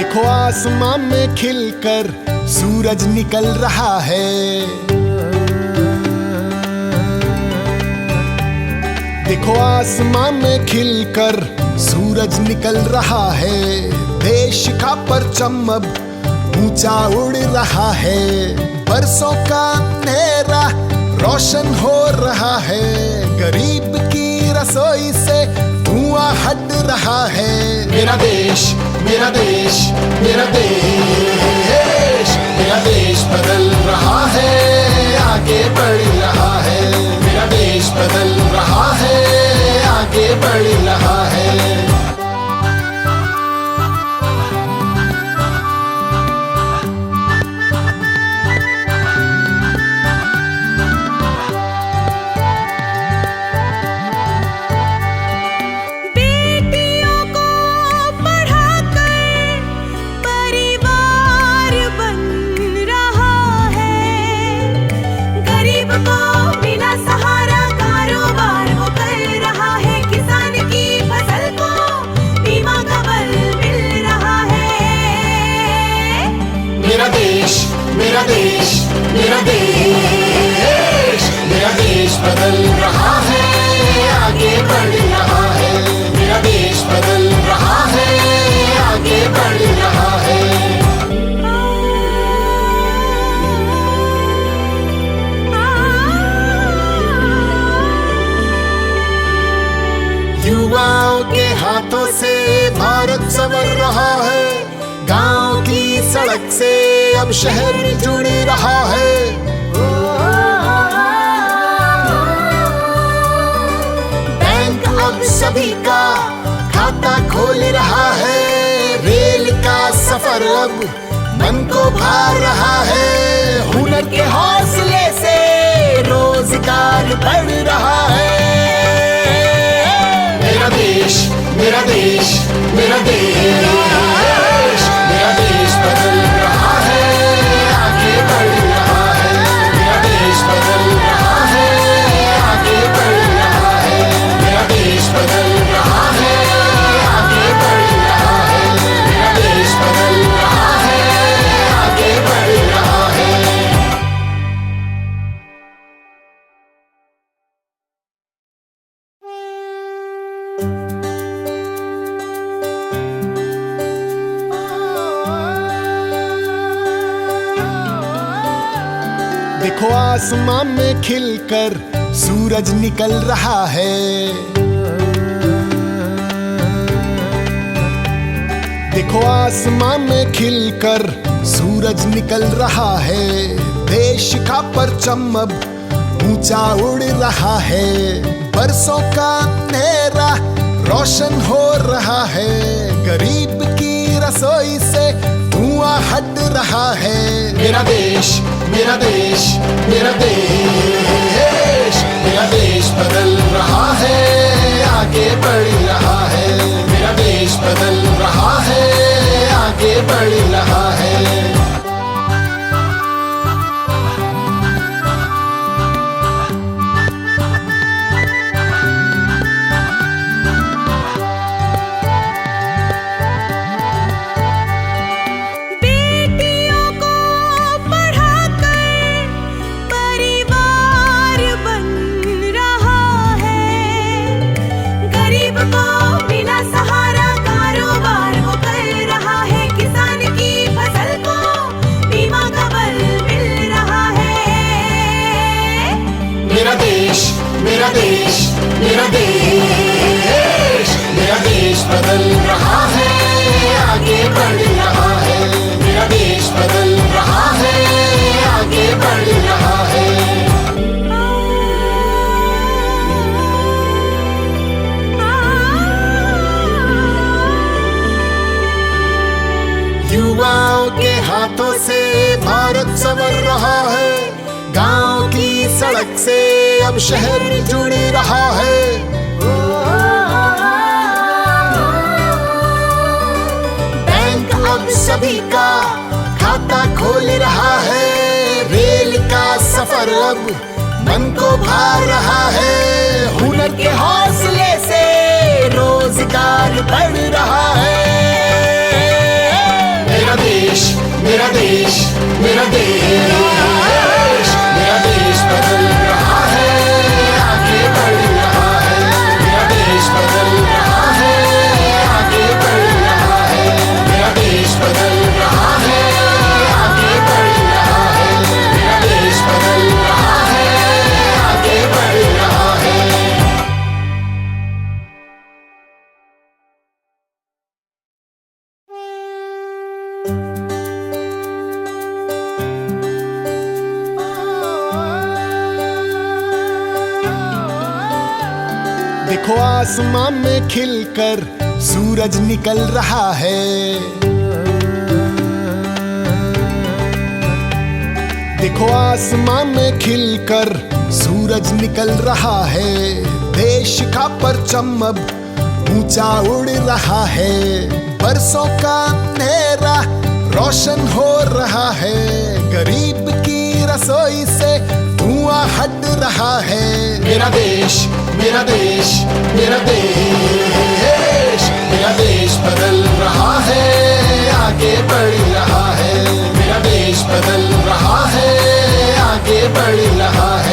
देखो आसमां में खिलकर सूरज निकल रहा है। देखो आसमां में खिलकर सूरज निकल रहा है। देश का परचम अब ऊंचा उड़ रहा है। बरसों का अंधेरा रोशन हो रहा है। गरीब की रसोई से धुआं हट रहा है। मेरा देश, मेरा देश, मेरा देश, मेरा देश बदल रहा है, आगे बढ़ रहा है। मेरा देश बदल रहा है, आगे बढ़ रहा है। मेरा देश, मेरा देश, मेरा देश, मेरा देश बदल रहा है, आगे बढ़ रहा है। मेरा देश बदल रहा है, आगे बढ़ रहा है। युवाओं के हाथों से भारत संवर रहा है। गांव की सड़क से अब शहर जुड़ रहा है। बैंक अब सभी का खाता खोल रहा है। रेल का सफर अब मन को भा रहा है। हुनर के हौसले से रोजगार बढ़ रहा है। मेरा देश, मेरा देश, मेरा देश, मेरा देश बदल रहा है, आगे बढ़ रहा है। मेरा देश बदल रहा है, आगे बढ़ रहा है। मेरा देश बदल रहा है, आगे बढ़ रहा है। मेरा देश बदल रहा है, आगे बढ़ रहा है। देखो आसमां में खिलकर सूरज निकल रहा है। देखो आसमां में खिलकर सूरज निकल रहा है। देश का परचम अब ऊंचा उड़ रहा है। बरसों का अंधेरा रोशन हो रहा है। गरीब की रसोई से धुआं हट रहा है। मेरा देश, मेरा देश, मेरा देश, मेरा देश बदल रहा है, आगे बढ़ रहा है। मेरा देश बदल रहा है, आगे बढ़ रहा है। मेरा देश, मेरा देश, मेरा देश, मेरा देश बदल रहा है, आगे बढ़ रहा है। मेरा देश बदल रहा है, आगे बढ़ रहा है। युवाओं के हाथों से भारत संवर रहा है। गांव की सड़क से अब शहर जुड़ रहा है। बैंक अब सभी का खाता खोल रहा है। रेल का सफर अब मन को भा रहा है। हुनर के हौसले से रोजगार बढ़ रहा है। मेरा देश, मेरा देश, मेरा देश बदल रहा है, आगे बढ़ रहा है। मेरा देश बदल रहा है, आगे बढ़ रहा है। मेरा देश बदल रहा है, आगे बढ़ रहा है। मेरा देश बदल रहा है, आगे बढ़ रहा है। देखो आसमां में खिलकर सूरज निकल रहा है। देखो आसमां में खिलकर सूरज निकल रहा है। देश का परचम अब ऊंचा उड़ रहा है। बरसों का अंधेरा रोशन हो रहा है। गरीब की रसोई से धुआं हट रहा है। मेरा देश, मेरा देश, मेरा देश, मेरा देश बदल रहा है, आगे बढ़ रहा है। मेरा देश बदल रहा है, आगे बढ़ रहा है।